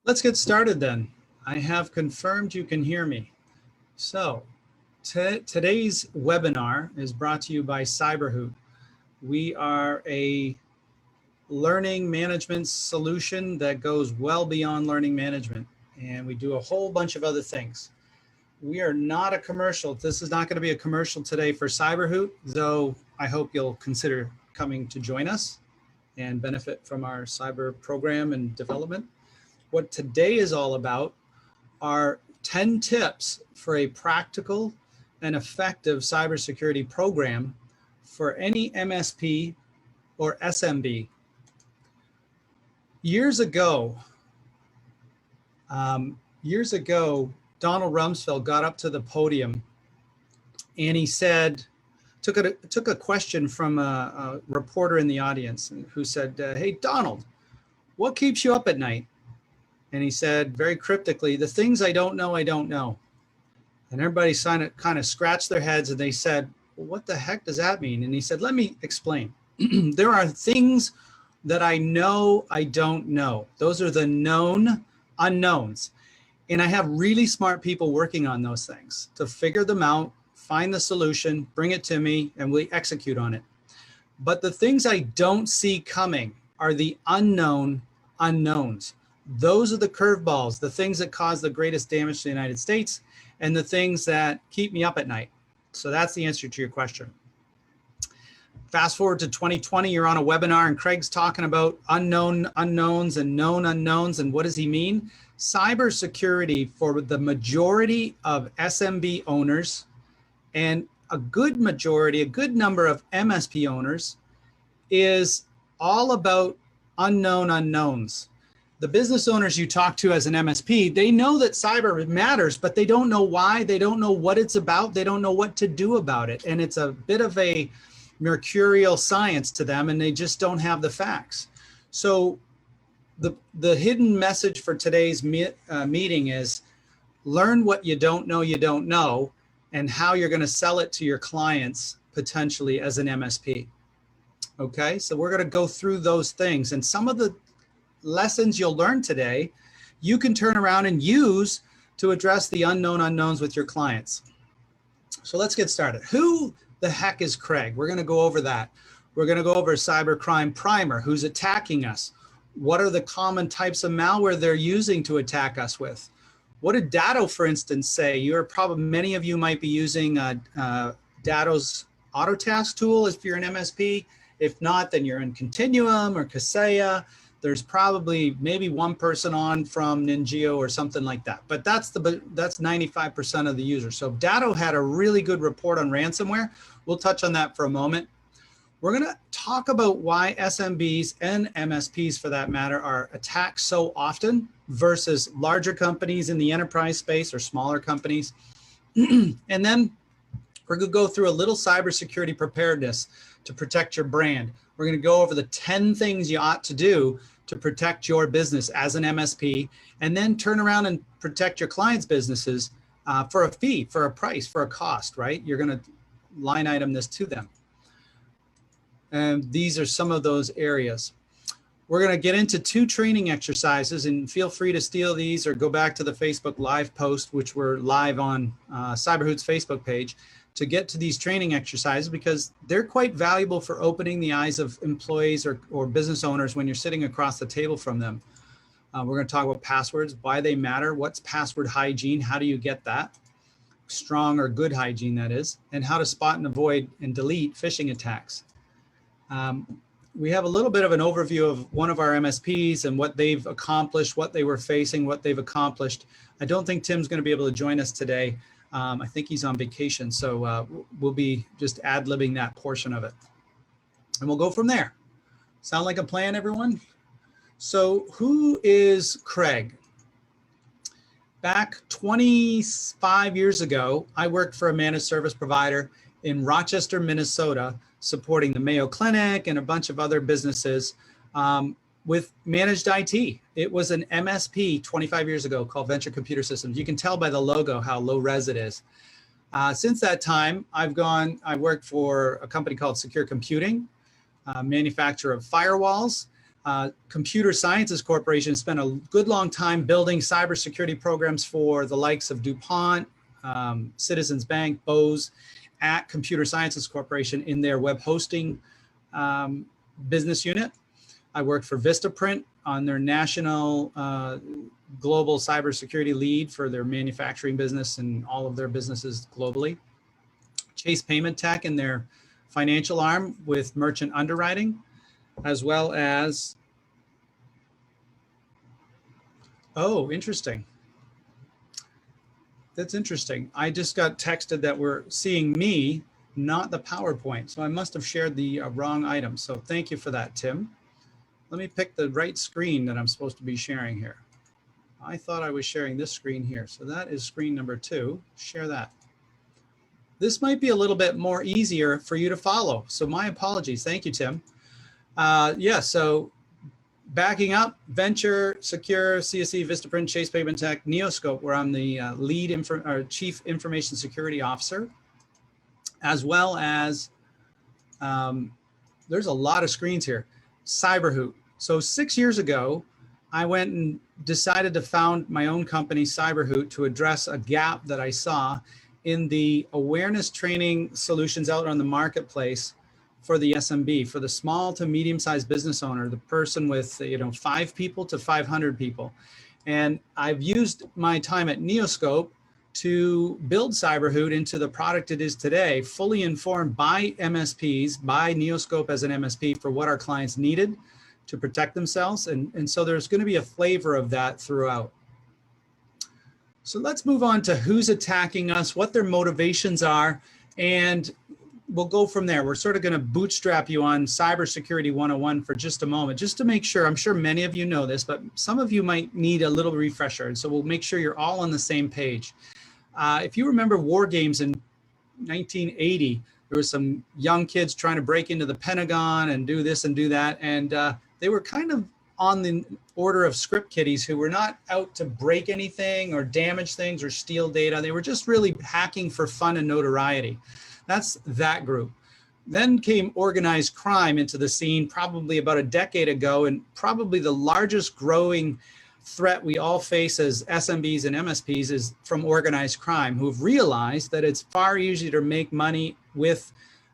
Let's get started then. I have confirmed you can hear me. So today's webinar is brought to you by CyberHoot. We are a learning management solution that goes well beyond learning management, and we do a whole bunch of other things. We are not a commercial. This is not going to be a commercial today for CyberHoot, though I hope you'll consider coming to join us and benefit from our cyber program and development. What today is all about are 10 tips for a practical and effective cybersecurity program for any MSP or SMB. Years ago, Donald Rumsfeld got up to the podium and he said, took a question from a reporter in the audience who said, hey, Donald, what keeps you up at night? And he said very cryptically, the things I don't know, I don't know. And everybody kind of scratched their heads and they said, well, what the heck does that mean? And he said, let me explain. There are things that I know I don't know. Those are the known unknowns. And I have really smart people working on those things to figure them out, find the solution, bring it to me, and we execute on it. But the things I don't see coming are the unknown unknowns. Those are the curveballs, the things that cause the greatest damage to the United States and the things that keep me up at night. So that's the answer to your question. Fast forward to 2020, you're on a webinar and Craig's talking about unknown unknowns and known unknowns. And what does he mean? Cybersecurity for the majority of SMB owners and a good majority, a good number of MSP owners is all about unknown unknowns. The business owners you talk to as an MSP, they know that cyber matters, but they don't know why. They don't know what it's about. They don't know what to do about it. And it's a bit of a mercurial science to them, and they just don't have the facts. So the hidden message for today's meeting is learn what you don't know and how you're going to sell it to your clients potentially as an MSP. Okay, so we're going to go through those things, and some of the lessons you'll learn today, you can turn around and use to address the unknown unknowns with your clients. So let's get started. Who the heck is Craig? We're going to go over that. We're going to go over a cybercrime primer. Who's attacking us? What are the common types of malware they're using to attack us with? What did Datto, for instance, say? Many of you might be using Datto's Autotask tool if you're an MSP. If not, then you're in Continuum or Kaseya. There's probably maybe one person on from Ninjio or something like that, but that's 95% of the users. So Datto had a really good report on ransomware. We'll touch on that for a moment. We're going to talk about why SMBs and MSPs, for that matter, are attacked so often versus larger companies in the enterprise space or smaller companies. And then we're going to go through a little cybersecurity preparedness to protect your brand. We're going to go over the 10 things you ought to do to protect your business as an MSP, and then turn around and protect your clients' businesses for a fee, for a price, for a cost, right? You're going to line item this to them. And these are some of those areas. We're going to get into 2 training exercises, and feel free to steal these or go back to the Facebook Live post, which we're live on CyberHoot's Facebook page, to get to these training exercises because they're quite valuable for opening the eyes of employees or business owners when you're sitting across the table from them. We're going to talk about passwords, why they matter, what's password hygiene, how do you get that, strong or good hygiene that is, and how to spot and avoid and delete phishing attacks. We have a little bit of an overview of one of our MSPs and what they've accomplished, what they were facing, what they've accomplished. I don't think Tim's going to be able to join us today. I think he's on vacation, so we'll be just ad-libbing that portion of it. And we'll go from there. Sound like a plan, everyone? So who is Craig? Back 25 years ago, I worked for a managed service provider in Rochester, Minnesota, supporting the Mayo Clinic and a bunch of other businesses with managed IT. It was an MSP 25 years ago called Venture Computer Systems. You can tell by the logo how low res it is. Since that time, I worked for a company called Secure Computing, manufacturer of firewalls. Computer Sciences Corporation spent a good long time building cybersecurity programs for the likes of DuPont, Citizens Bank, Bose, at Computer Sciences Corporation in their web hosting business unit. I worked for Vistaprint on their national global cybersecurity lead for their manufacturing business and all of their businesses globally. Chase Payment Tech in their financial arm with merchant underwriting, as well as, oh, interesting. That's interesting. I just got texted that we're seeing me, not the PowerPoint. So I must have shared the wrong item. So thank you for that, Tim. Let me pick the right screen that I'm supposed to be sharing here. I thought I was sharing this screen here. So that is screen number 2. Share that. This might be a little bit more easier for you to follow. So my apologies. Thank you, Tim. Yeah, so backing up, Venture, Secure, CSE, Vistaprint, Chase Payment Tech, Neoscope, where I'm the Chief Information Security Officer, as well as, there's a lot of screens here. CyberHoot. So 6 years ago, I went and decided to found my own company, CyberHoot, to address a gap that I saw in the awareness training solutions out on the marketplace for the SMB, for the small to medium-sized business owner, the person with 5 people to 500 people. And I've used my time at Neoscope to build CyberHoot into the product it is today, fully informed by MSPs, by Neoscope as an MSP for what our clients needed to protect themselves. And so there's going to be a flavor of that throughout. So let's move on to who's attacking us, what their motivations are, and we'll go from there. We're sort of going to bootstrap you on Cybersecurity 101 for just a moment, just to make sure. I'm sure many of you know this, but some of you might need a little refresher. And so we'll make sure you're all on the same page. If you remember war games in 1980, there were some young kids trying to break into the Pentagon and do this and do that. And they were kind of on the order of script kiddies who were not out to break anything or damage things or steal data. They were just really hacking for fun and notoriety. That's that group. Then came organized crime into the scene probably about a decade ago, and probably the largest growing threat we all face as SMBs and MSPs is from organized crime, who've realized that it's far easier to make money with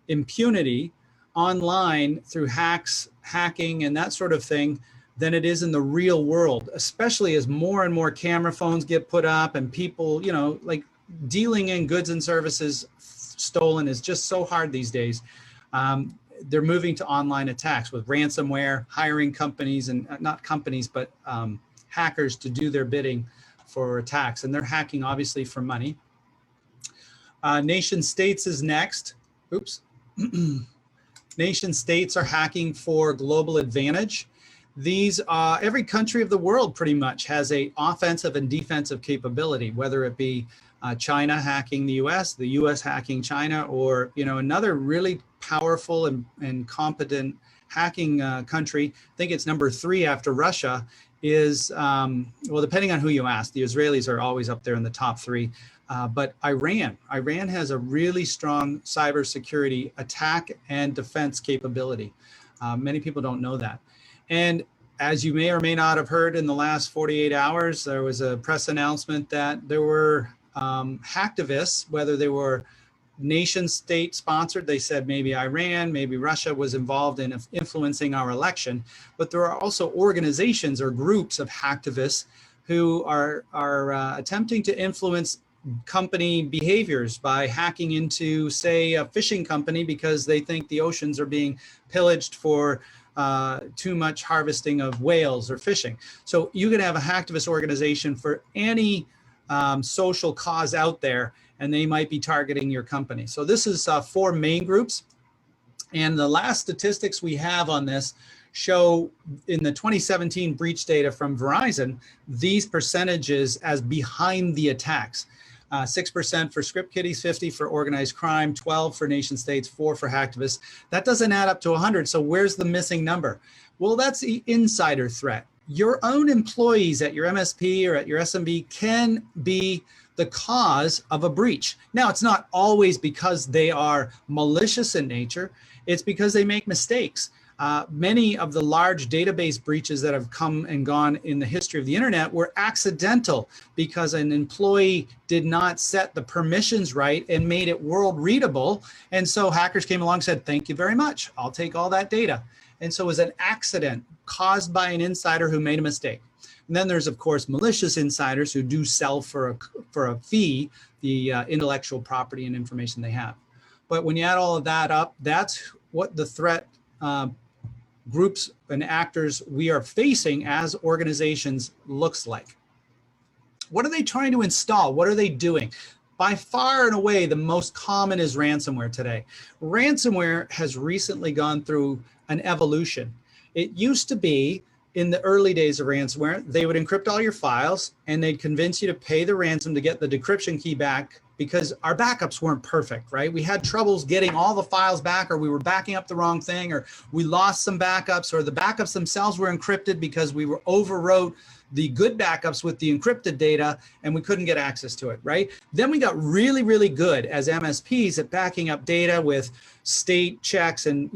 impunity online through hacking and that sort of thing than it is in the real world, especially as more and more camera phones get put up and people, like dealing in goods and services stolen is just so hard these days. They're moving to online attacks with ransomware, hiring companies and not companies, but hackers to do their bidding for attacks. And they're hacking obviously for money. Nation states is next. Oops. Nation states are hacking for global advantage. These every country of the world pretty much has a offensive and defensive capability, whether it be China hacking the US hacking China, or another really powerful and competent hacking country. I think it's number 3 after Russia is, well, depending on who you ask, the Israelis are always up there in the top 3. But Iran has a really strong cybersecurity attack and defense capability. Many people don't know that. And as you may or may not have heard in the last 48 hours, there was a press announcement that there were hacktivists, whether they were nation state sponsored, they said maybe Iran, maybe Russia was involved in influencing our election, but there are also organizations or groups of hacktivists who are attempting to influence company behaviors by hacking into, say, a fishing company because they think the oceans are being pillaged for too much harvesting of whales or fishing. So you can have a hacktivist organization for any social cause out there, and they might be targeting your company. So this is 4 main groups. And the last statistics we have on this show in the 2017 breach data from Verizon, these percentages as behind the attacks. 6% for script kiddies, 50 for organized crime, 12 for nation states, 4 for hacktivists. That doesn't add up to 100. So where's the missing number? Well, that's the insider threat. Your own employees at your MSP or at your SMB can be the cause of a breach. Now, it's not always because they are malicious in nature. It's because they make mistakes. Many of the large database breaches that have come and gone in the history of the internet were accidental because an employee did not set the permissions right and made it world readable. And so hackers came along and said, thank you very much. I'll take all that data. And so it was an accident caused by an insider who made a mistake. And then there's, of course, malicious insiders who do sell for a fee the intellectual property and information they have. But when you add all of that up, that's what the threat groups and actors we are facing as organizations looks like. What are they trying to install? What are they doing? By far and away, the most common is ransomware today. Ransomware has recently gone through an evolution. It used to be, in the early days of ransomware, they would encrypt all your files and they'd convince you to pay the ransom to get the decryption key back, because our backups weren't perfect, right? We had troubles getting all the files back, or we were backing up the wrong thing, or we lost some backups, or the backups themselves were encrypted because we overwrote the good backups with the encrypted data and we couldn't get access to it, right? Then we got really, really good as MSPs at backing up data with state checks and,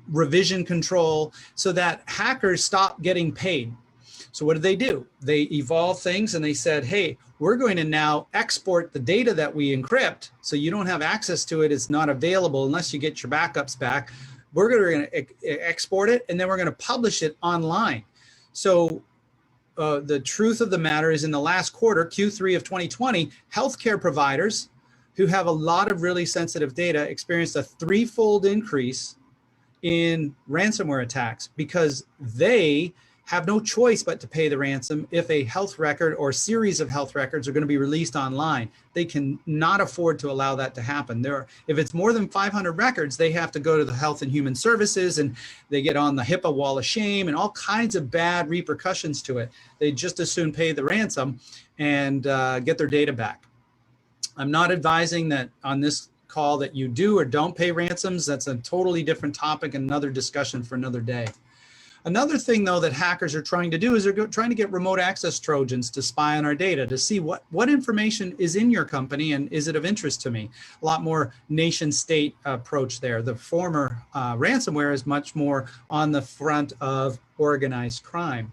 revision control so that hackers stopped getting paid. So what did they do? They evolved things and they said, hey, we're going to now export the data that we encrypt so you don't have access to it. It's not available unless you get your backups back. We're going to export it and then we're going to publish it online. So the truth of the matter is, in the last quarter, Q3 of 2020, healthcare providers who have a lot of really sensitive data experienced a threefold increase in ransomware attacks because they have no choice but to pay the ransom if a health record or series of health records are going to be released online. They can not afford to allow that to happen. If it's more than 500 records, they have to go to the Health and Human Services and they get on the HIPAA wall of shame and all kinds of bad repercussions to it. They just as soon pay the ransom and get their data back. I'm not advising that on this call that you do or don't pay ransoms. That's a totally different topic, another discussion for another day. Another thing, though, that hackers are trying to do is they're trying to get remote access Trojans to spy on our data to see what information is in your company and is it of interest to me. A lot more nation state approach there. The former ransomware is much more on the front of organized crime.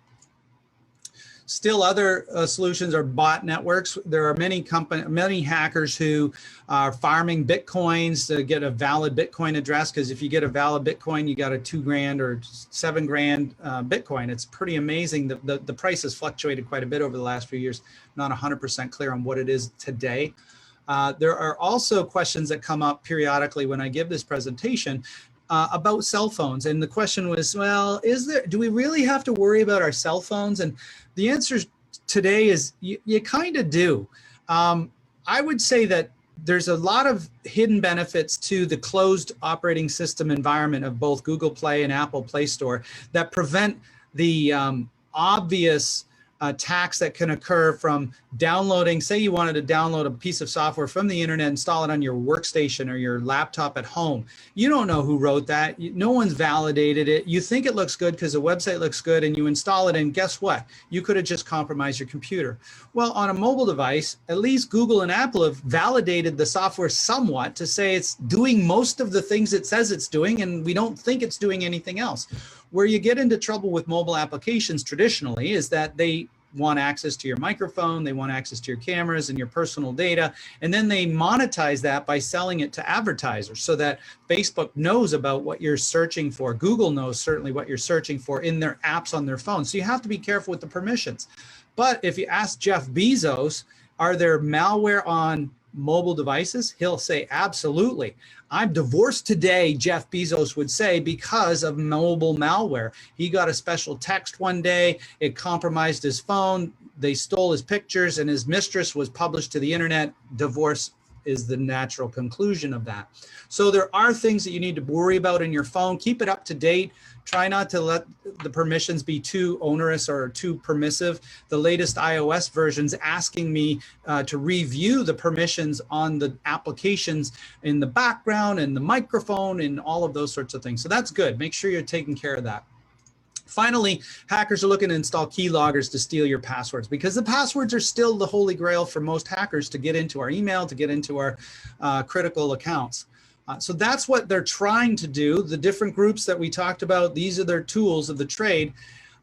Still, other solutions are bot networks. There are many hackers who are farming Bitcoins to get a valid Bitcoin address, because if you get a valid Bitcoin, you got a $2,000 or $7,000 Bitcoin. It's pretty amazing. The price has fluctuated quite a bit over the last few years. Not 100% clear on what it is today. There are also questions that come up periodically when I give this presentation about cell phones. And the question was, well, do we really have to worry about our cell phones? And the answer today is you kind of do. I would say that there's a lot of hidden benefits to the closed operating system environment of both Google Play and Apple Play Store that prevent the obvious attacks that can occur from downloading. Say you wanted to download a piece of software from the internet, install it on your workstation or your laptop at home. You don't know who wrote that. No one's validated it. You think it looks good because the website looks good and you install it, and guess what? You could have just compromised your computer. Well, on a mobile device, at least Google and Apple have validated the software somewhat to say it's doing most of the things it says it's doing, and we don't think it's doing anything else. Where you get into trouble with mobile applications traditionally is that they want access to your microphone, they want access to your cameras and your personal data, and then they monetize that by selling it to advertisers so that Facebook knows about what you're searching for. Google knows certainly what you're searching for in their apps on their phone. So you have to be careful with the permissions. But if you ask Jeff Bezos, are there malware on mobile devices? He'll say, absolutely. I'm divorced today, Jeff Bezos would say, because of mobile malware. He got a special text one day, it compromised his phone, they stole his pictures, and his mistress was published to the internet. Divorce is the natural conclusion of that. So there are things that you need to worry about in your phone. Keep it up to date. Try not to let the permissions be too onerous or too permissive. The latest iOS version's asking me to review the permissions on the applications in the background and the microphone and all of those sorts of things. So that's good. Make sure you're taking care of that. Finally, hackers are looking to install keyloggers to steal your passwords, because the passwords are still the holy grail for most hackers to get into our email, to get into our critical accounts. So that's what they're trying to do. The different groups that we talked about, these are their tools of the trade.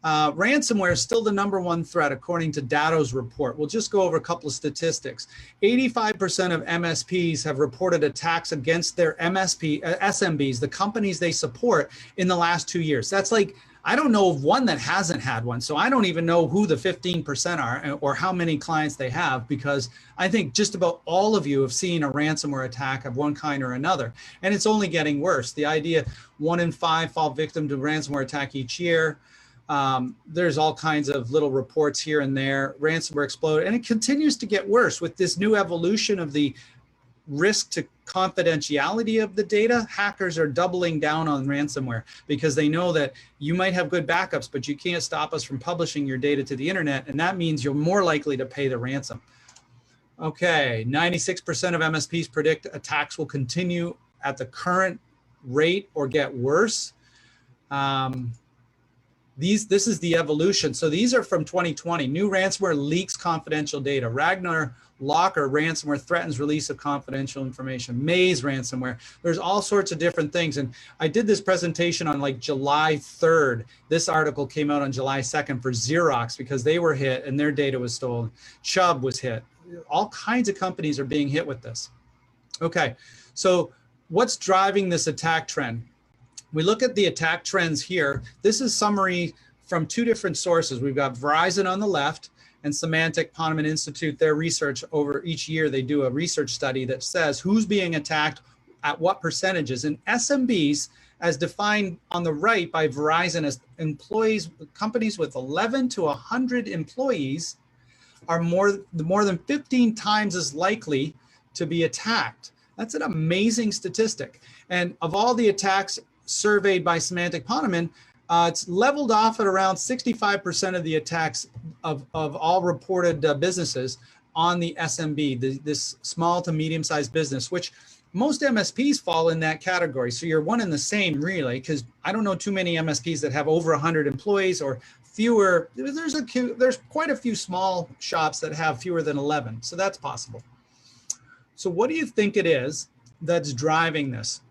Ransomware is still the #1 threat, according to Datto's report. We'll just go over a couple of statistics. 85% of MSPs have reported attacks against their SMBs, the companies they support, in the last 2 years. That's like, I don't know of one that hasn't had one. So I don't even know who the 15% are or how many clients they have, because I think just about all of you have seen a ransomware attack of one kind or another. And it's only getting worse. The idea 1 in 5 fall victim to ransomware attack each year. There's all kinds of little reports here and there. Ransomware exploded, and it continues to get worse with this new evolution of the risk to confidentiality of the data. Hackers are doubling down on ransomware because they know that you might have good backups, but you can't stop us from publishing your data to the internet, and that means you're more likely to pay the ransom. Okay, 96% of MSPs predict attacks will continue at the current rate or get worse. This is the evolution. So these are from 2020. New ransomware leaks confidential data. Ragnar Locker ransomware threatens release of confidential information. Maze ransomware. There's all sorts of different things. And I did this presentation on like July 3rd. This article came out on July 2nd for Xerox because they were hit and their data was stolen. Chubb was hit. All kinds of companies are being hit with this. Okay, so what's driving this attack trend? We look at the attack trends here. This is summary from 2 different sources. We've got Verizon on the left and Symantec Ponemon Institute. Their research over each year, they do a research study that says who's being attacked at what percentages. And SMBs, as defined on the right by Verizon as employees, companies with 11 to 100 employees, are more than 15 times as likely to be attacked. That's an amazing statistic. And of all the attacks surveyed by Symantec Ponemon, it's leveled off at around 65% of the attacks of all reported businesses on the SMB, this small to medium-sized business, which most MSPs fall in that category. So you're one and the same, really, because I don't know too many MSPs that have over 100 employees or fewer. There's quite a few small shops that have fewer than 11, so that's possible. So what do you think it is that's driving this?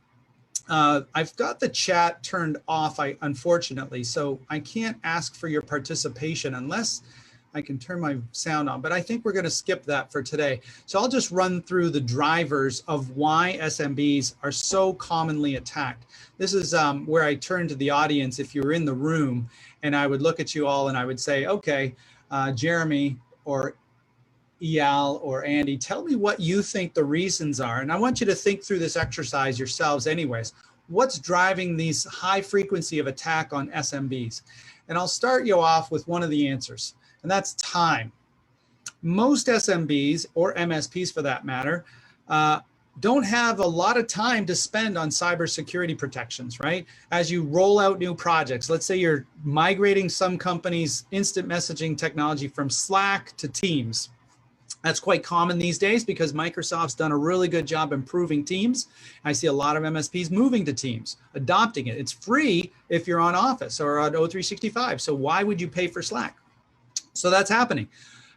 I've got the chat turned off, unfortunately, so I can't ask for your participation unless I can turn my sound on, but I think we're going to skip that for today. So I'll just run through the drivers of why SMBs are so commonly attacked. This is where I turn to the audience if you're in the room, and I would look at you all and I would say, okay, Jeremy or Eyal or Andy, tell me what you think the reasons are. And I want you to think through this exercise yourselves anyways. What's driving these high frequency of attack on SMBs? And I'll start you off with one of the answers, and that's time. Most SMBs, or MSPs for that matter, don't have a lot of time to spend on cybersecurity protections, right? As you roll out new projects, let's say you're migrating some company's instant messaging technology from Slack to Teams. That's quite common these days because Microsoft's done a really good job improving Teams. I see a lot of MSPs moving to Teams, adopting it. It's free if you're on Office or on O365. So why would you pay for Slack? So that's happening.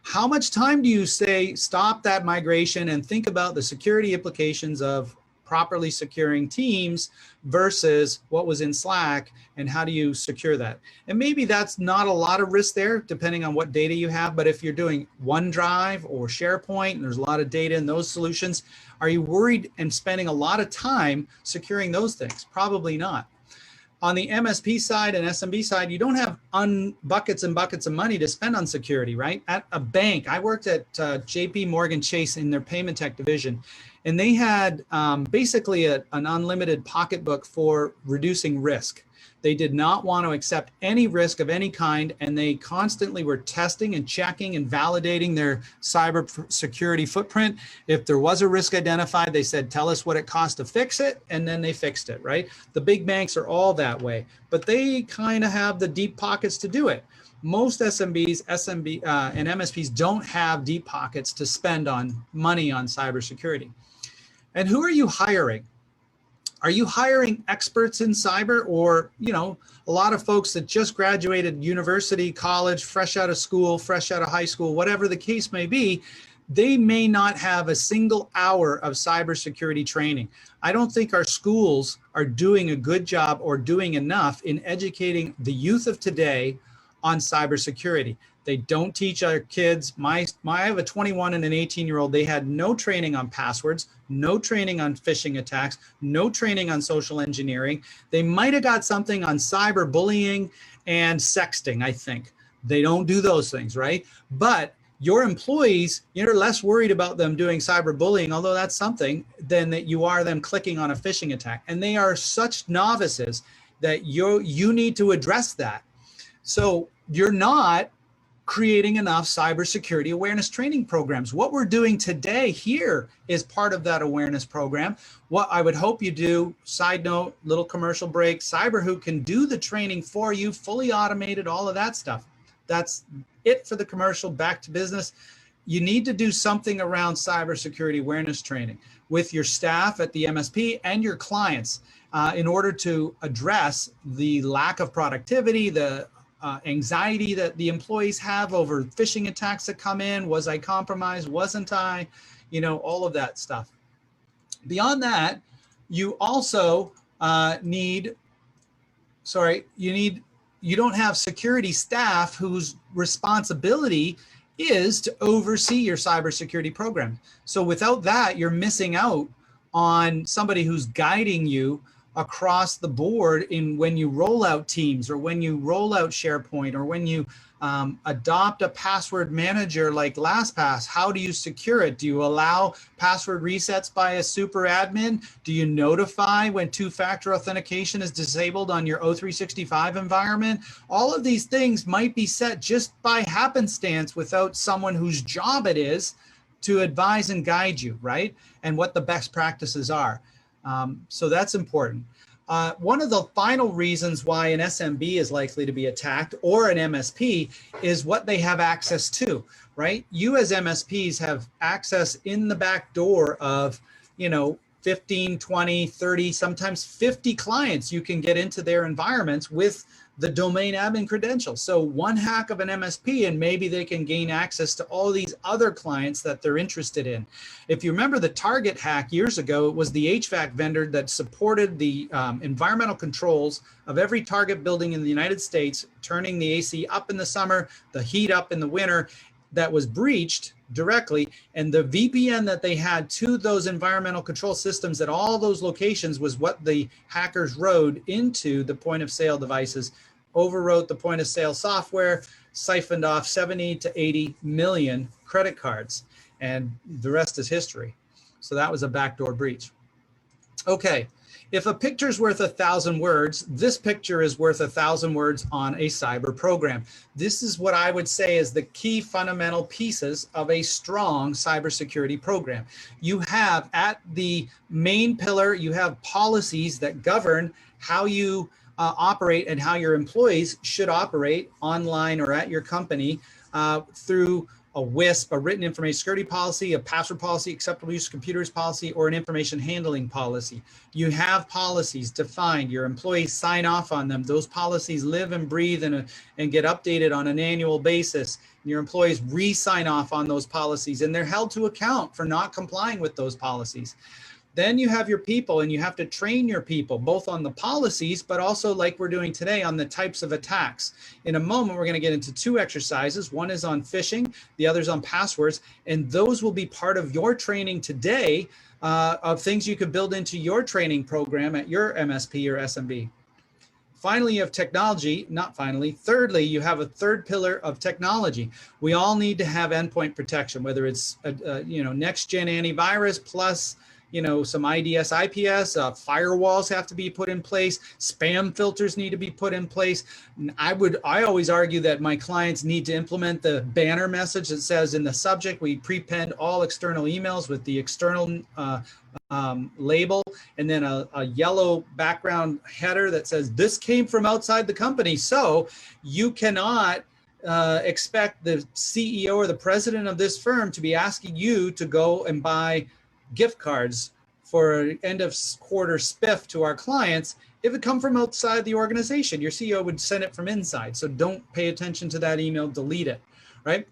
How much time do you say stop that migration and think about the security implications of properly securing Teams versus what was in Slack, and how do you secure that? And maybe that's not a lot of risk there, depending on what data you have. But if you're doing OneDrive or SharePoint, and there's a lot of data in those solutions, are you worried and spending a lot of time securing those things? Probably not. On the MSP side and SMB side, you don't have buckets and buckets of money to spend on security, right? At a bank, I worked at JP Morgan Chase in their payment tech division, and they had basically an unlimited pocketbook for reducing risk. They did not want to accept any risk of any kind, and they constantly were testing and checking and validating their cybersecurity footprint. If there was a risk identified, they said, tell us what it cost to fix it, and then they fixed it, right? The big banks are all that way, but they kind of have the deep pockets to do it. Most SMBs, and MSPs don't have deep pockets to spend on money on cybersecurity. And who are you hiring? Are you hiring experts in cyber, or, you know, a lot of folks that just graduated university, college, fresh out of school, fresh out of high school, whatever the case may be? they may not have a single hour of cybersecurity training. I don't think our schools are doing a good job or doing enough in educating the youth of today on cybersecurity. They don't teach our kids. I have a 21 and an 18-year-old. They had no training on passwords, no training on phishing attacks, no training on social engineering. They might have got something on cyberbullying and sexting, I think. They don't do those things, right? But your employees, you're less worried about them doing cyberbullying, although that's something, than that you are them clicking on a phishing attack. And they are such novices that you need to address that. So you're not creating enough cybersecurity awareness training programs. What we're doing today here is part of that awareness program. What I would hope you do, side note, little commercial break, CyberHoot can do the training for you, fully automated, all of that stuff. That's it for the commercial. Back to business. You need to do something around cybersecurity awareness training with your staff at the MSP and your clients in order to address the lack of productivity, the anxiety that the employees have over phishing attacks that come in. Was I compromised? Wasn't I? You know, all of that stuff. Beyond that, you also you don't have security staff whose responsibility is to oversee your cybersecurity program. So without that, you're missing out on somebody who's guiding you across the board in when you roll out Teams or when you roll out SharePoint or when you adopt a password manager like LastPass. How do you secure it? Do you allow password resets by a super admin? Do you notify when two-factor authentication is disabled on your O365 environment? All of these things might be set just by happenstance without someone whose job it is to advise and guide you, right? And what the best practices are. So that's important. One of the final reasons why an SMB is likely to be attacked or an MSP is what they have access to, right? You as MSPs have access in the back door of, 15, 20, 30, sometimes 50 clients. You can get into their environments with the domain admin credentials. So one hack of an MSP and maybe they can gain access to all these other clients that they're interested in. If you remember the Target hack years ago, it was the HVAC vendor that supported the environmental controls of every Target building in the United States, turning the AC up in the summer, the heat up in the winter, that was breached directly. And the VPN that they had to those environmental control systems at all those locations was what the hackers rode into the point of sale devices, overwrote the point of sale software, siphoned off 70 to 80 million credit cards, and the rest is history. So that was a backdoor breach. Okay. If a picture's worth 1,000 words, this picture is worth 1,000 words on a cyber program. This is what I would say is the key fundamental pieces of a strong cybersecurity program. You have at the main pillar, you have policies that govern how you operate and how your employees should operate online or at your company through a WISP, a written information security policy, a password policy, acceptable use of computers policy, or an information handling policy. You have policies defined. Your employees sign off on them. Those policies live and breathe and get updated on an annual basis. Your employees re-sign off on those policies, and they're held to account for not complying with those policies. Then you have your people, and you have to train your people both on the policies, but also like we're doing today on the types of attacks. In a moment, we're going to get into two exercises. One is on phishing, the other's on passwords, and those will be part of your training today of things you could build into your training program at your MSP or SMB. Finally, you have technology, not finally. Thirdly, you have a third pillar of technology. We all need to have endpoint protection, whether it's next-gen antivirus plus some IDS, IPS, firewalls have to be put in place. Spam filters need to be put in place. I always argue that my clients need to implement the banner message that says in the subject, we prepend all external emails with the external label, and then a yellow background header that says this came from outside the company. So you cannot expect the CEO or the president of this firm to be asking you to go and buy gift cards for end of quarter spiff to our clients if it come from outside the organization. Your CEO would send it from inside. So don't pay attention to that email, delete it, right?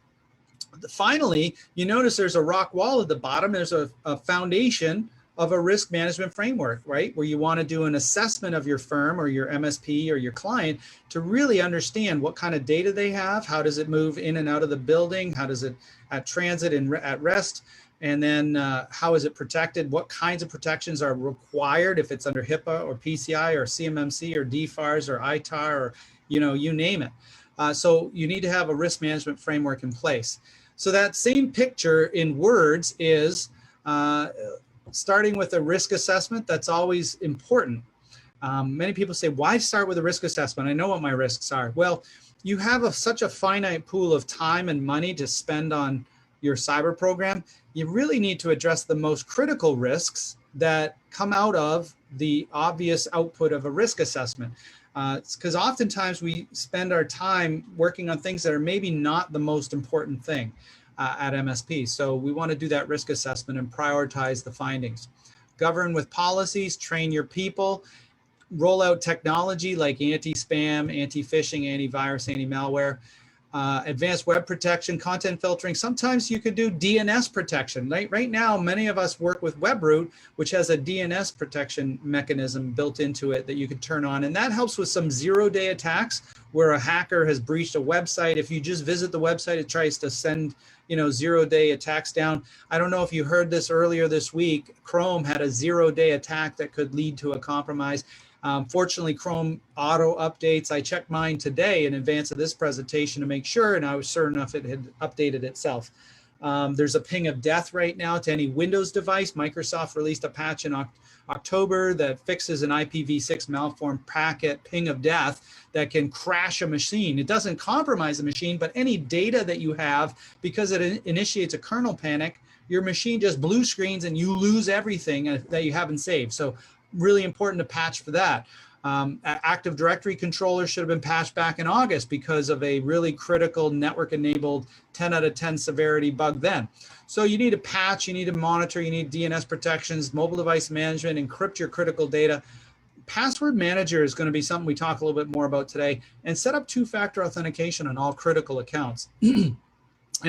Finally, you notice there's a rock wall at the bottom. There's a foundation of a risk management framework, right? Where you want to do an assessment of your firm or your MSP or your client to really understand what kind of data they have, how does it move in and out of the building, how does it at transit and at rest, and then how is it protected, what kinds of protections are required if it's under HIPAA or PCI or CMMC or DFARS or ITAR or, you name it. So you need to have a risk management framework in place. So that same picture in words is starting with a risk assessment. That's always important. Many people say, why start with a risk assessment? I know what my risks are. Well, you have such a finite pool of time and money to spend on your cyber program. You really need to address the most critical risks that come out of the obvious output of a risk assessment. Because oftentimes we spend our time working on things that are maybe not the most important thing at MSP. So we want to do that risk assessment and prioritize the findings. Govern with policies, train your people, roll out technology like anti-spam, anti-phishing, anti-virus, anti-malware, advanced web protection, content filtering. Sometimes you could do DNS protection. Right now, many of us work with WebRoot, which has a DNS protection mechanism built into it that you can turn on. And that helps with some zero-day attacks where a hacker has breached a website. If you just visit the website, it tries to send zero-day attacks down. I don't know if you heard this earlier this week. Chrome had a zero-day attack that could lead to a compromise. Fortunately, Chrome auto updates. I checked mine today in advance of this presentation to make sure, and I was sure enough it had updated itself. There's a ping of death right now to any Windows device. Microsoft released a patch in October that fixes an IPv6 malformed packet ping of death that can crash a machine. It doesn't compromise the machine, but any data that you have, because it initiates a kernel panic, your machine just blue screens and you lose everything that you haven't saved. So really important to patch for that. Active Directory controller should have been patched back in August because of a really critical network-enabled 10 out of 10 severity bug then. So you need to patch, you need to monitor, you need DNS protections, mobile device management, encrypt your critical data. Password manager is going to be something we talk a little bit more about today, and set up two-factor authentication on all critical accounts. And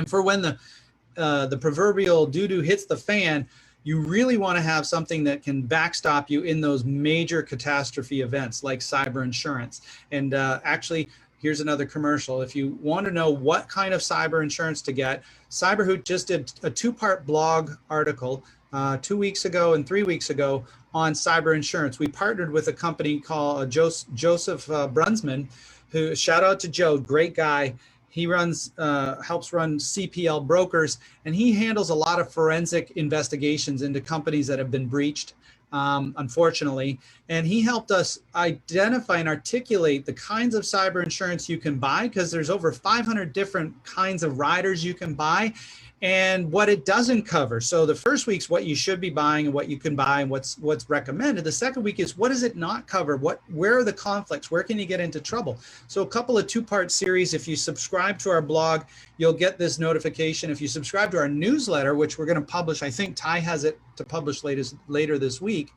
for when the proverbial doo-doo hits the fan, you really want to have something that can backstop you in those major catastrophe events like cyber insurance. And actually, here's another commercial. If you want to know what kind of cyber insurance to get, CyberHoot just did a two-part blog article 2 weeks ago and 3 weeks ago on cyber insurance. We partnered with a company called Joseph Brunsman, who, shout out to Joe, great guy. He runs, helps run CPL brokers, and he handles a lot of forensic investigations into companies that have been breached, unfortunately. And he helped us identify and articulate the kinds of cyber insurance you can buy, because there's over 500 different kinds of riders you can buy, and what it doesn't cover. So the first week's what you should be buying and what you can buy and what's recommended. The second week is what does it not cover? Where are the conflicts? Where can you get into trouble? So a couple of two-part series. If you subscribe to our blog, you'll get this notification. If you subscribe to our newsletter, which we're going to publish, I think Ty has it to publish later this week,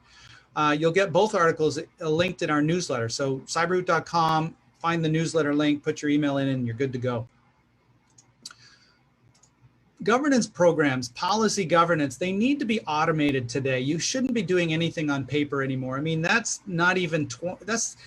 you'll get both articles linked in our newsletter. So cyberhoot.com, find the newsletter link, put your email in, and you're good to go. Governance programs, policy governance, they need to be automated today. You shouldn't be doing anything on paper anymore. I mean, that's not even, that's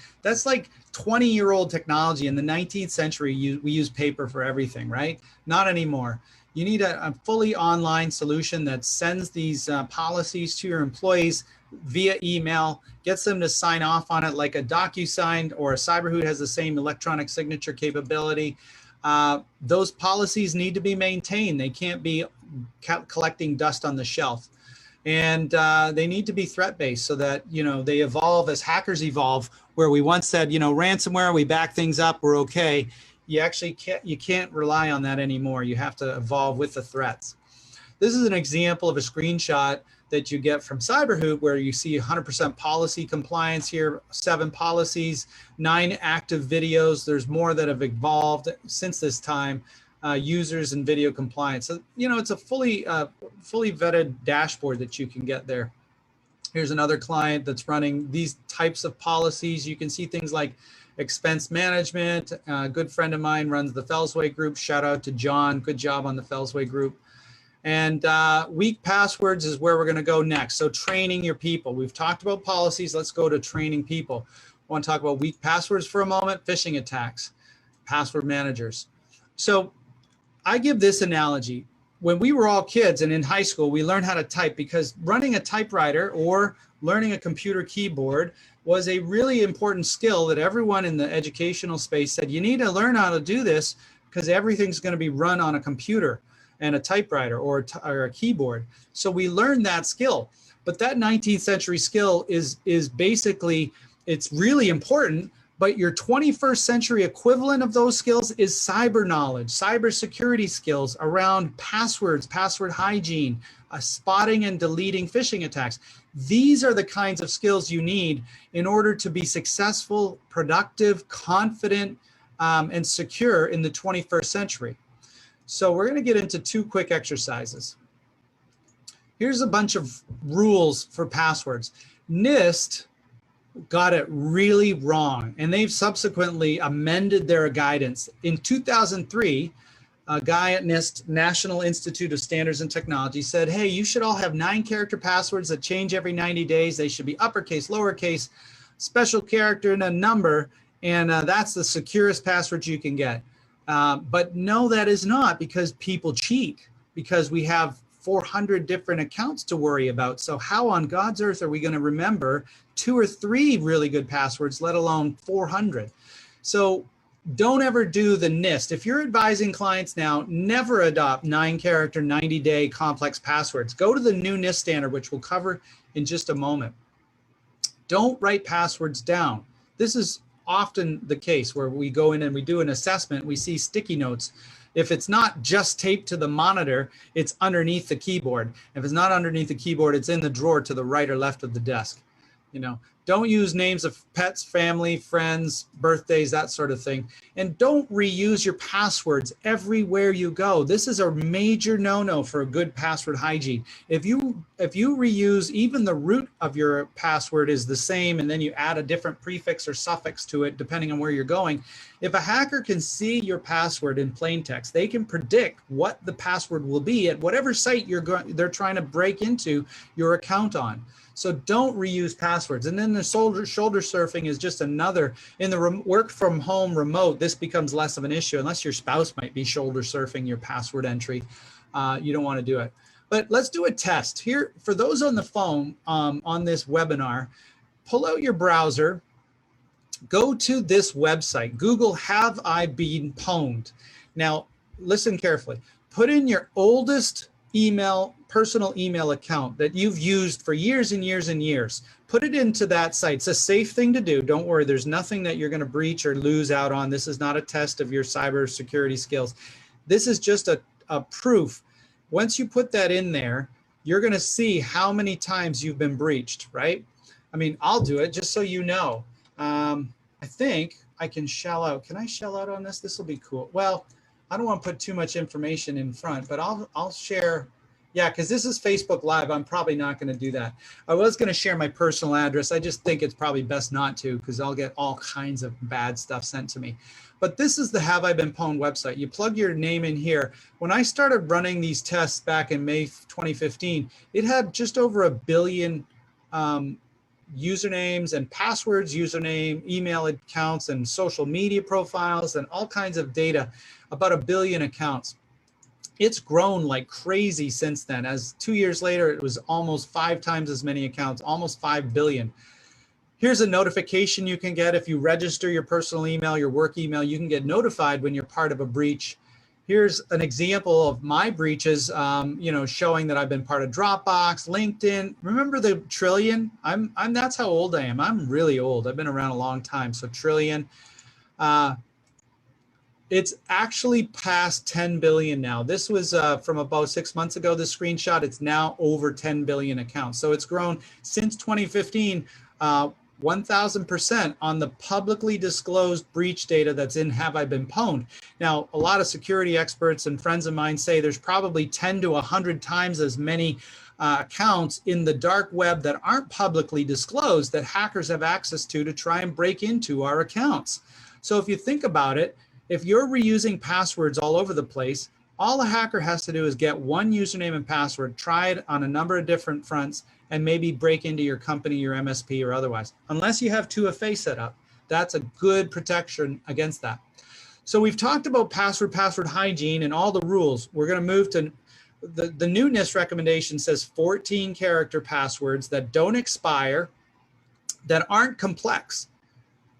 like 20-year-old technology. In the 19th century, we use paper for everything, right? Not anymore. You need a fully online solution that sends these policies to your employees via email, gets them to sign off on it like a DocuSign, or a CyberHoot has the same electronic signature capability. Those policies need to be maintained. They can't be collecting dust on the shelf. And they need to be threat-based so that, they evolve as hackers evolve, where we once said, ransomware, we back things up, we're okay. You actually can't rely on that anymore. You have to evolve with the threats. This is an example of a screenshot that you get from CyberHoot, where you see 100% policy compliance here, 7 policies, 9 active videos. There's more that have evolved since this time, users and video compliance. So, it's a fully vetted dashboard that you can get there. Here's another client that's running these types of policies. You can see things like expense management. A good friend of mine runs the Fellsway group. Shout out to John. Good job on the Fellsway group. And weak passwords is where we're going to go next. So training your people. We've talked about policies. Let's go to training people. I want to talk about weak passwords for a moment, phishing attacks, password managers. So I give this analogy. When we were all kids and in high school, we learned how to type because running a typewriter or learning a computer keyboard was a really important skill that everyone in the educational space said, you need to learn how to do this because everything's going to be run on a computer and a typewriter or a keyboard. So we learned that skill. But that 19th century skill is basically, it's really important, but your 21st century equivalent of those skills is cyber knowledge, cybersecurity skills around passwords, password hygiene, spotting and deleting phishing attacks. These are the kinds of skills you need in order to be successful, productive, confident, and secure in the 21st century. So we're going to get into two quick exercises. Here's a bunch of rules for passwords. NIST got it really wrong, and they've subsequently amended their guidance. In 2003, a guy at NIST, National Institute of Standards and Technology, said, hey, you should all have 9-character passwords that change every 90 days. They should be uppercase, lowercase, special character, and a number, and that's the securest password you can get. But no, that is not, because people cheat, because we have 400 different accounts to worry about. So how on God's earth are we going to remember 2 or 3 really good passwords, let alone 400? So don't ever do the NIST. If you're advising clients now, never adopt 9-character, 90-day complex passwords. Go to the new NIST standard, which we'll cover in just a moment. Don't write passwords down. This is often the case where we go in and we do an assessment, we see sticky notes. If it's not just taped to the monitor, it's underneath the keyboard. If it's not underneath the keyboard, it's in the drawer to the right or left of the desk. You know, don't use names of pets, family, friends, birthdays, that sort of thing. And don't reuse your passwords everywhere you go. This is a major no-no for a good password hygiene. If you reuse, even the root of your password is the same, and then you add a different prefix or suffix to it, depending on where you're going. If a hacker can see your password in plain text, they can predict what the password will be at whatever site they're trying to break into your account on. So don't reuse passwords. And then the shoulder surfing is just another, in the work from home remote, this becomes less of an issue, unless your spouse might be shoulder surfing your password entry. You don't want to do it. But let's do a test. Here, for those on the phone on this webinar, pull out your browser, go to this website, Google Have I Been Pwned. Now, listen carefully. Put in your oldest personal email account that you've used for years and years and years. Put it into that site. It's a safe thing to do. Don't worry, there's nothing that you're going to breach or lose out on. This is not a test of your cybersecurity skills. This is just a proof. Once you put that in there, you're going to see how many times you've been breached, right? I mean, I'll do it just so you know. I think I can shell out. Can I shell out on this? This will be cool. Well, I don't want to put too much information in front, but I'll share. Yeah, because this is Facebook Live. I'm probably not going to do that. I was going to share my personal address. I just think it's probably best not to, because I'll get all kinds of bad stuff sent to me. But this is the Have I Been Pwned website. You plug your name in here. When I started running these tests back in May 2015, it had just over 1 billion usernames and passwords, username, email accounts, and social media profiles, and all kinds of data, about 1 billion accounts. It's grown like crazy since then. As 2 years later, it was almost 5 times as many accounts, almost 5 billion. Here's a notification you can get if you register your personal email, your work email. You can get notified when you're part of a breach. Here's an example of my breaches, showing that I've been part of Dropbox, LinkedIn. Remember the trillion? That's how old I am. I'm really old. I've been around a long time. So trillion. It's actually past 10 billion now. This was from about 6 months ago, this screenshot. It's now over 10 billion accounts. So it's grown since 2015. 1000% on the publicly disclosed breach data that's in Have I Been Pwned. Now, a lot of security experts and friends of mine say there's probably 10 to 100 times as many accounts in the dark web that aren't publicly disclosed that hackers have access to try and break into our accounts. So if you think about it, if you're reusing passwords all over the place, all a hacker has to do is get one username and password, try it on a number of different fronts, and maybe break into your company, your MSP, or otherwise. Unless you have 2FA set up, that's a good protection against that. So we've talked about password hygiene and all the rules. We're going to move to the new NIST recommendation says 14 character passwords that don't expire, that aren't complex.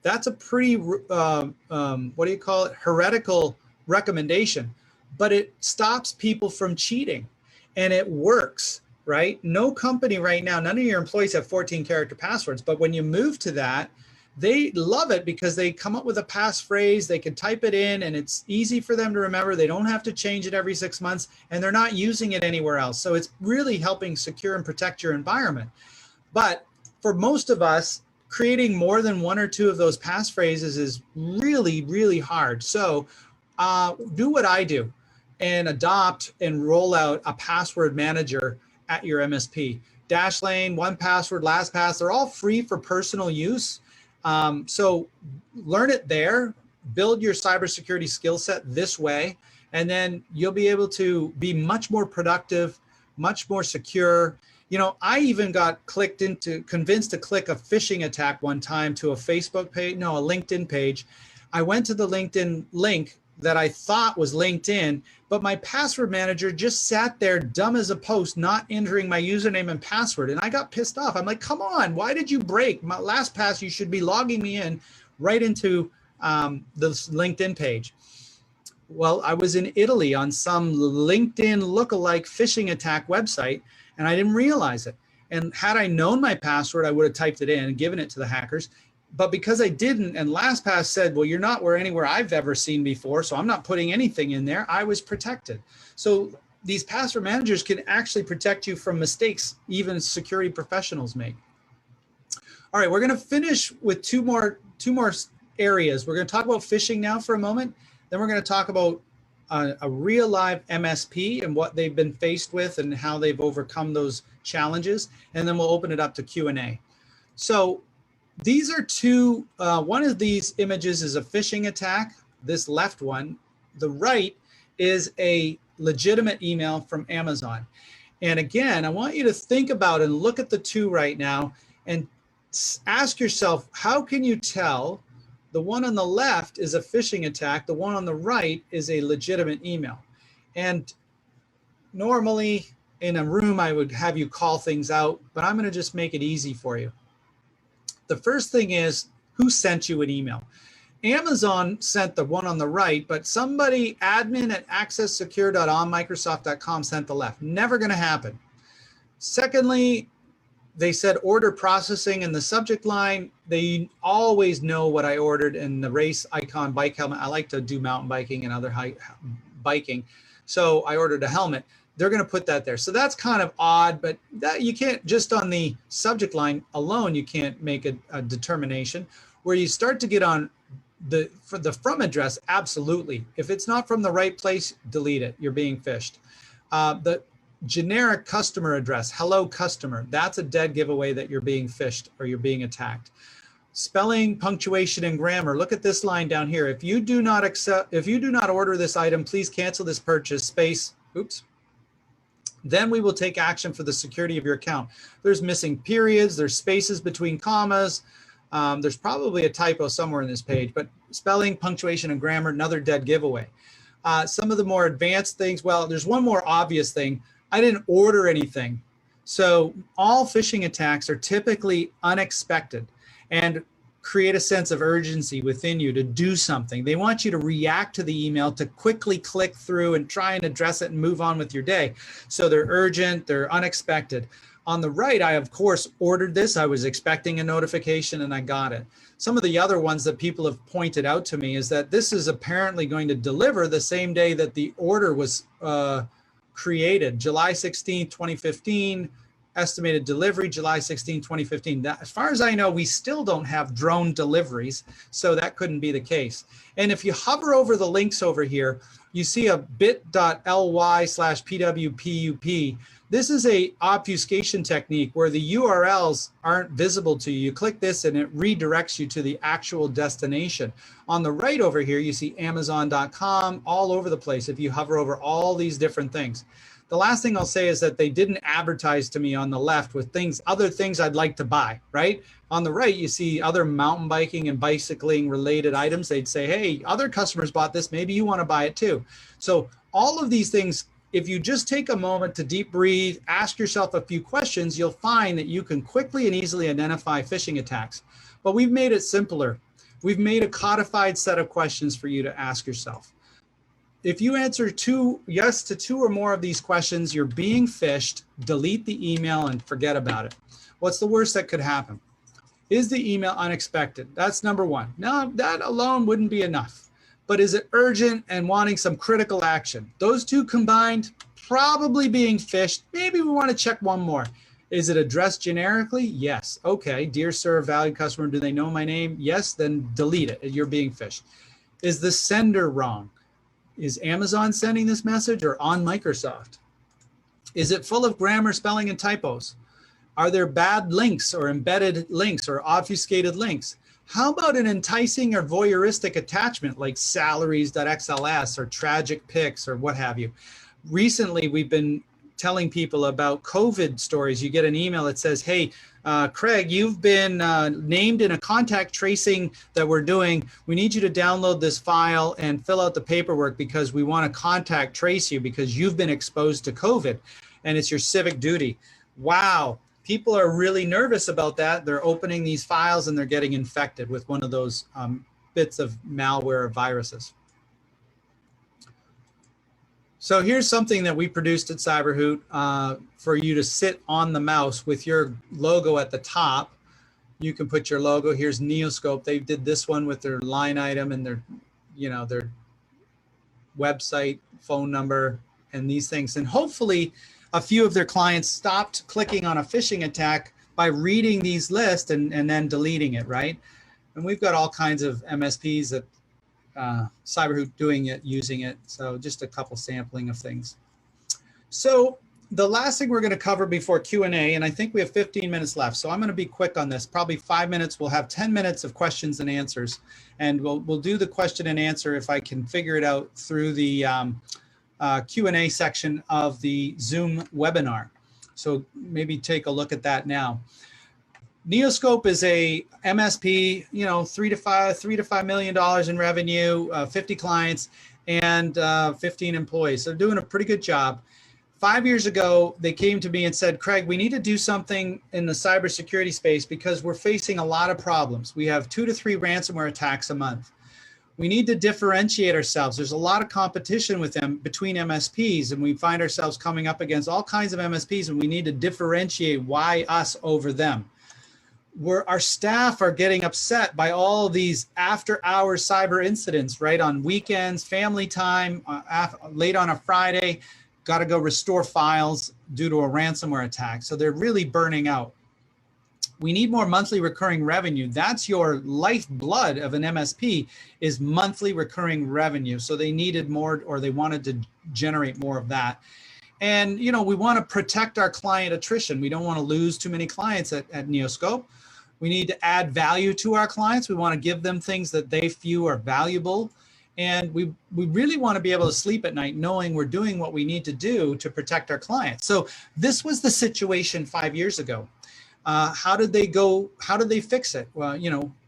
That's a pretty, what do you call it, heretical recommendation, but it stops people from cheating and it works, right? No company right now, none of your employees have 14 character passwords, but when you move to that, they love it because they come up with a passphrase, they can type it in and it's easy for them to remember. They don't have to change it every 6 months and they're not using it anywhere else. So it's really helping secure and protect your environment. But for most of us, creating more than one or two of those passphrases is really, really hard. So do what I do and adopt and roll out a password manager at your MSP. Dashlane, 1Password, LastPass, they're all free for personal use. So learn it there, build your cybersecurity skill set this way, and then you'll be able to be much more productive, much more secure. You know, I even got convinced to click a phishing attack one time to a Facebook page, no, a LinkedIn page. I went to the LinkedIn link that I thought was LinkedIn, but my password manager just sat there dumb as a post, not entering my username and password. And I got pissed off. I'm like, come on, why did you break my LastPass? You should be logging me in right into this LinkedIn page. Well, I was in Italy on some LinkedIn lookalike phishing attack website, and I didn't realize it. And had I known my password, I would have typed it in and given it to the hackers. But because I didn't, and LastPass said, well, you're not anywhere I've ever seen before, so I'm not putting anything in there, I was protected. So these password managers can actually protect you from mistakes even security professionals make. All right, we're going to finish with two more areas. We're going to talk about phishing now for a moment. Then we're going to talk about a real live MSP and what they've been faced with and how they've overcome those challenges. And then we'll open it up to Q&A. So these are two, one of these images is a phishing attack, this left one. The right is a legitimate email from Amazon. And again, I want you to think about and look at the two right now and ask yourself, how can you tell the one on the left is a phishing attack, the one on the right is a legitimate email? And normally in a room, I would have you call things out, but I'm going to just make it easy for you. The first thing is, who sent you an email? Amazon sent the one on the right, but somebody, admin at accesssecure.onmicrosoft.com, sent the left. Never going to happen. Secondly, they said order processing in the subject line. They always know what I ordered in the race icon bike helmet. I like to do mountain biking and other biking. So I ordered a helmet. They're going to put that there. So that's kind of odd, but that you can't just on the subject line alone, you can't make a determination. Where you start to get on the from address, absolutely. If it's not from the right place, delete it. You're being phished. The generic customer address, hello customer, that's a dead giveaway that you're being phished or you're being attacked. Spelling, punctuation, and grammar. Look at this line down here. If you do not order this item, please cancel this purchase, space, oops. Then we will take action for the security of your account. There's missing periods, there's spaces between commas. There's probably a typo somewhere in this page, but spelling, punctuation, and grammar, another dead giveaway. Some of the more advanced things, well, there's one more obvious thing. I didn't order anything. So all phishing attacks are typically unexpected and create a sense of urgency within you to do something. They want you to react to the email, to quickly click through and try and address it and move on with your day. So they're urgent, they're unexpected. On the right, I, of course, ordered this. I was expecting a notification and I got it. Some of the other ones that people have pointed out to me is that this is apparently going to deliver the same day that the order was created, July 16th, 2015. estimated delivery July 16, 2015. That, as far as I know, we still don't have drone deliveries, so that couldn't be the case. And if you hover over the links over here, you see a bit.ly/pwpup. This is a obfuscation technique where the URLs aren't visible to you. You click this and it redirects you to the actual destination. On the right over here, you see Amazon.com all over the place if you hover over all these different things. The last thing I'll say is that they didn't advertise to me on the left with other things I'd like to buy, right? On the right, you see other mountain biking and bicycling related items. They'd say, hey, other customers bought this, maybe you want to buy it too. So all of these things, if you just take a moment to deep breathe, ask yourself a few questions, you'll find that you can quickly and easily identify phishing attacks. But we've made it simpler. We've made a codified set of questions for you to ask yourself. If you answer yes to two or more of these questions, you're being phished. Delete the email and forget about it. What's the worst that could happen? Is the email unexpected? That's number one. Now, that alone wouldn't be enough. But is it urgent and wanting some critical action? Those two combined, probably being phished. Maybe we want to check one more. Is it addressed generically? Yes. Okay. Dear sir, valued customer, do they know my name? Yes. Then delete it. You're being phished. Is the sender wrong? Is Amazon sending this message or on Microsoft? Is it full of grammar, spelling, and typos? Are there bad links or embedded links or obfuscated links? How about an enticing or voyeuristic attachment like salaries.xls or tragic pics or what have you? Recently, we've been telling people about COVID stories. You get an email that says, hey, Craig, you've been named in a contact tracing that we're doing. We need you to download this file and fill out the paperwork because we want to contact trace you because you've been exposed to COVID and it's your civic duty. Wow. People are really nervous about that. They're opening these files and they're getting infected with one of those bits of malware or viruses. So here's something that we produced at CyberHoot for you to sit on the mouse with your logo at the top. You can put your logo. Here's Neoscope. They did this one with their line item and their, their website, phone number, and these things. And hopefully a few of their clients stopped clicking on a phishing attack by reading these lists and then deleting it, right? And we've got all kinds of MSPs that CyberHoot doing it, using it. So just a couple sampling of things. So the last thing we're going to cover before Q&A, and I think we have 15 minutes left. So I'm going to be quick on this, probably 5 minutes. We'll have 10 minutes of questions and answers. And we'll do the question and answer if I can figure it out through the Q&A section of the Zoom webinar. So maybe take a look at that now. Neoscope is a MSP, $3 to $5 million in revenue, 50 clients, and 15 employees. So they're doing a pretty good job. 5 years ago, they came to me and said, Craig, we need to do something in the cybersecurity space because we're facing a lot of problems. We have 2 to 3 ransomware attacks a month. We need to differentiate ourselves. There's a lot of competition with them between MSPs, and we find ourselves coming up against all kinds of MSPs, and we need to differentiate why us over them. Our staff are getting upset by all these after-hours cyber incidents, right? On weekends, family time, late on a Friday, got to go restore files due to a ransomware attack. So they're really burning out. We need more monthly recurring revenue. That's your lifeblood of an MSP is monthly recurring revenue. So they needed more, or they wanted to generate more of that. And, we want to protect our client attrition. We don't want to lose too many clients at Neoscope. We need to add value to our clients. We want to give them things that they view are valuable. And we really want to be able to sleep at night knowing we're doing what we need to do to protect our clients. So this was the situation 5 years ago. How did they go? How did they fix it? Well,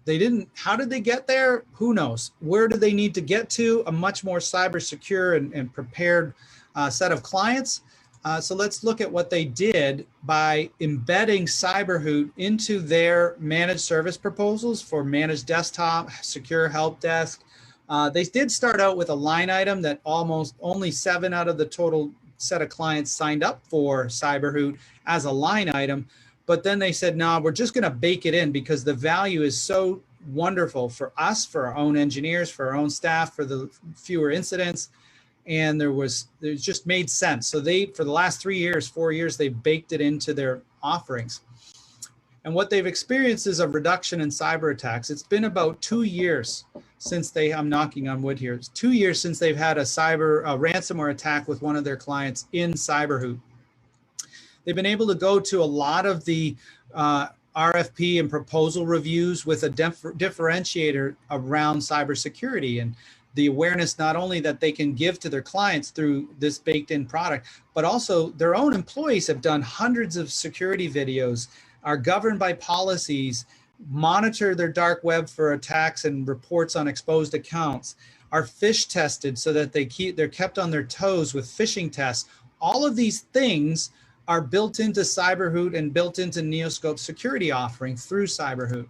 they didn't. How did they get there? Who knows? Where do they need to get to? A much more cyber secure and prepared set of clients. So let's look at what they did by embedding CyberHoot into their managed service proposals for managed desktop, secure help desk. They did start out with a line item that almost only 7 out of the total set of clients signed up for CyberHoot as a line item. But then they said, no, we're just going to bake it in because the value is so wonderful for us, for our own engineers, for our own staff, for the fewer incidents. And it just made sense. So for the last 3 years, 4 years, they baked it into their offerings. And what they've experienced is a reduction in cyber attacks. It's been about 2 years since I'm knocking on wood here, it's 2 years since they've had a ransomware attack with one of their clients in CyberHoot. They've been able to go to a lot of the RFP and proposal reviews with a differentiator around cybersecurity and the awareness not only that they can give to their clients through this baked-in product, but also their own employees have done hundreds of security videos, are governed by policies, monitor their dark web for attacks and reports on exposed accounts, are phish tested so that they're kept on their toes with phishing tests. All of these things are built into CyberHoot and built into Neoscope's security offering through CyberHoot.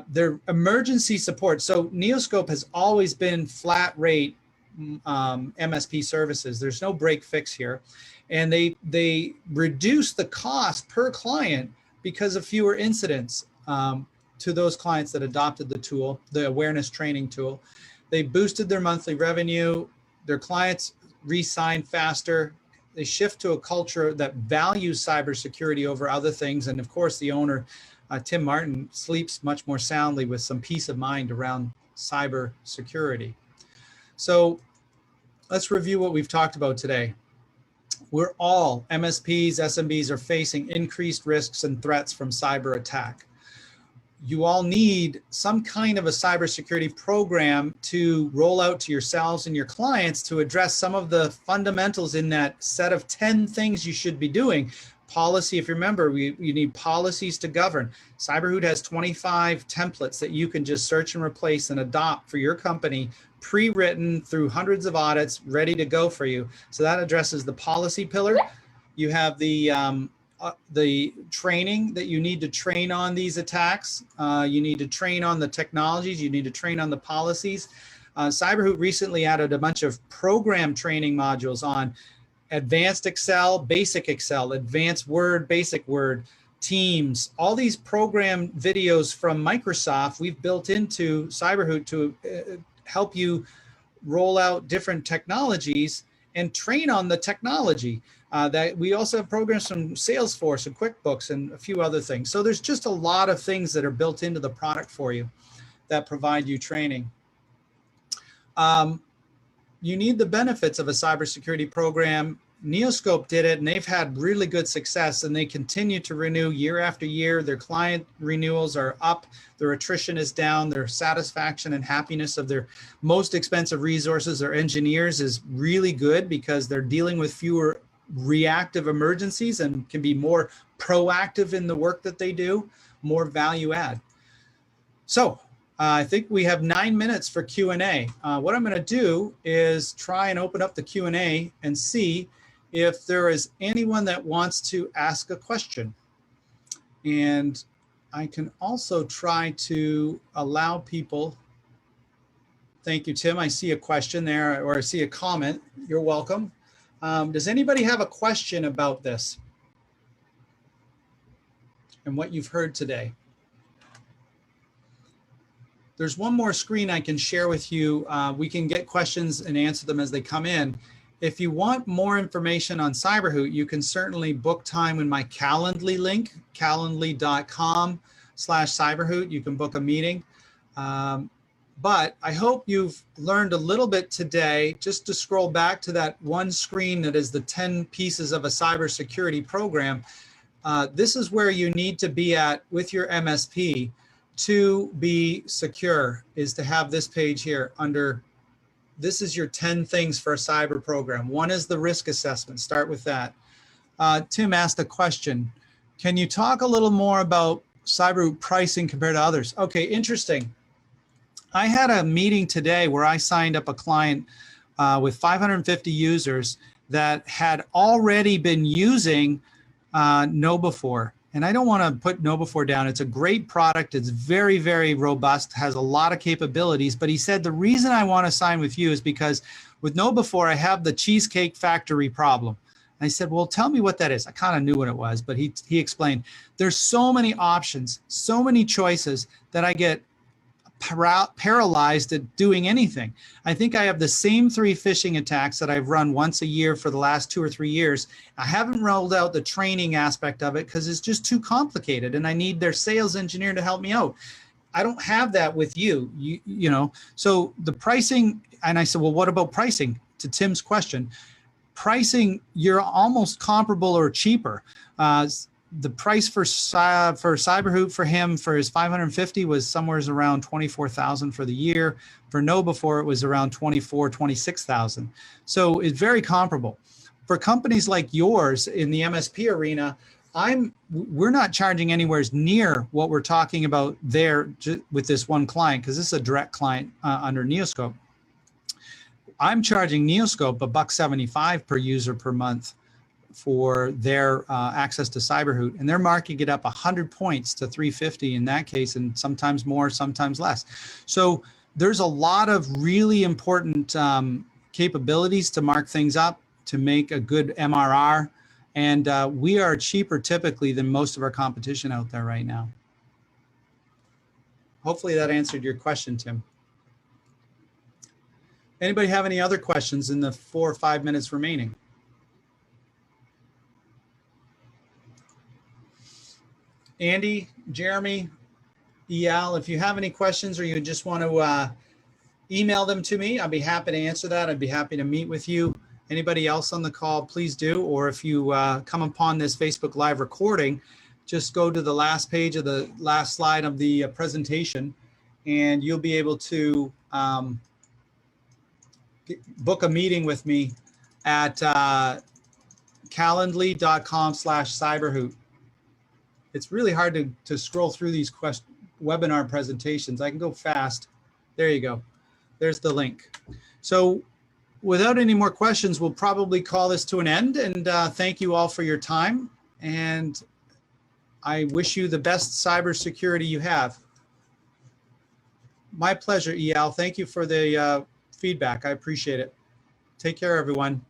Their emergency support. So Neoscope has always been flat rate MSP services. There's no break fix here. And they reduce the cost per client because of fewer incidents to those clients that adopted the tool, the awareness training tool. They boosted their monthly revenue. Their clients re-sign faster. They shift to a culture that values cybersecurity over other things. And of course, the owner, Tim Martin, sleeps much more soundly with some peace of mind around cybersecurity. So let's review what we've talked about today. We're all, MSPs, SMBs, are facing increased risks and threats from cyber attack. You all need some kind of a cybersecurity program to roll out to yourselves and your clients to address some of the fundamentals in that set of 10 things you should be doing. Policy, if you remember, you need policies to govern. CyberHoot has 25 templates that you can just search and replace and adopt for your company, pre-written through hundreds of audits, ready to go for you. So that addresses the policy pillar. You have the training that you need to train on these attacks. You need to train on the technologies. You need to train on the policies. CyberHoot recently added a bunch of program training modules on advanced Excel, basic Excel, advanced Word, basic Word, Teams. All these program videos from Microsoft we've built into CyberHoot to help you roll out different technologies and train on the technology. That we also have programs from Salesforce and QuickBooks and a few other things. So there's just a lot of things that are built into the product for you that provide you training. You need the benefits of a cybersecurity program. Neoscope did it, and they've had really good success, and they continue to renew year after year. Their client renewals are up, their attrition is down, their satisfaction and happiness of their most expensive resources, their engineers, is really good because they're dealing with fewer reactive emergencies and can be more proactive in the work that they do, more value add. So I think we have 9 minutes for Q&A. What I'm going to do is try and open up the Q&A and see if there is anyone that wants to ask a question. And I can also try to allow people. Thank you, Tim. I see a question there, or I see a comment. You're welcome. Does anybody have a question about this and what you've heard today? There's one more screen I can share with you. We can get questions and answer them as they come in. If you want more information on CyberHoot, you can certainly book time in my Calendly link, calendly.com/CyberHoot. You can book a meeting. But I hope you've learned a little bit today, just to scroll back to that one screen that is the 10 pieces of a cybersecurity program. This is where you need to be at with your MSP to be secure, is to have this page here under, this is your 10 things for a cyber program. One is the risk assessment. Start with that. Tim asked a question. Can you talk a little more about CyberHoot pricing compared to others? Okay, interesting. I had a meeting today where I signed up a client with 550 users that had already been using KnowBe4. And I don't want to put KnowBe4 down. It's a great product. It's very, very robust, has a lot of capabilities. But he said, the reason I want to sign with you is because with KnowBe4, I have the Cheesecake Factory problem. And I said, well, tell me what that is. I kind of knew what it was, but he explained, there's so many options, so many choices that I get paralyzed at doing anything. I think I have the same 3 phishing attacks that I've run once a year for the last 2 or 3 years. I haven't rolled out the training aspect of it because it's just too complicated and I need their sales engineer to help me out. I don't have that with you, you know. So the pricing, and I said, well, what about pricing? To Tim's question, pricing, you're almost comparable or cheaper. The price for CyberHoot for him for his 550 was somewhere around 24,000 for the year. For KnowBe4, it was around 26,000. So it's very comparable. For companies like yours in the MSP arena, we're not charging anywhere near what we're talking about there with this one client, because this is a direct client under Neoscope. I'm charging Neoscope $1.75 per user per month for their access to CyberHoot, and they're marking it up 100 points to 350 in that case, and sometimes more, sometimes less. So there's a lot of really important capabilities to mark things up, to make a good MRR, and we are cheaper typically than most of our competition out there right now. Hopefully that answered your question, Tim. Anybody have any other questions in the 4 or 5 minutes remaining? Andy, Jeremy, EL, if you have any questions or you just want to email them to me, I'd be happy to answer that. I'd be happy to meet with you. Anybody else on the call, please do. Or if you come upon this Facebook Live recording, just go to the last page of the last slide of the presentation, and you'll be able to book a meeting with me at calendly.com/cyberhoot. It's really hard to scroll through these webinar presentations. I can go fast. There you go. There's the link. So without any more questions, we'll probably call this to an end. And thank you all for your time. And I wish you the best cybersecurity you have. My pleasure, EL. Thank you for the feedback. I appreciate it. Take care, everyone.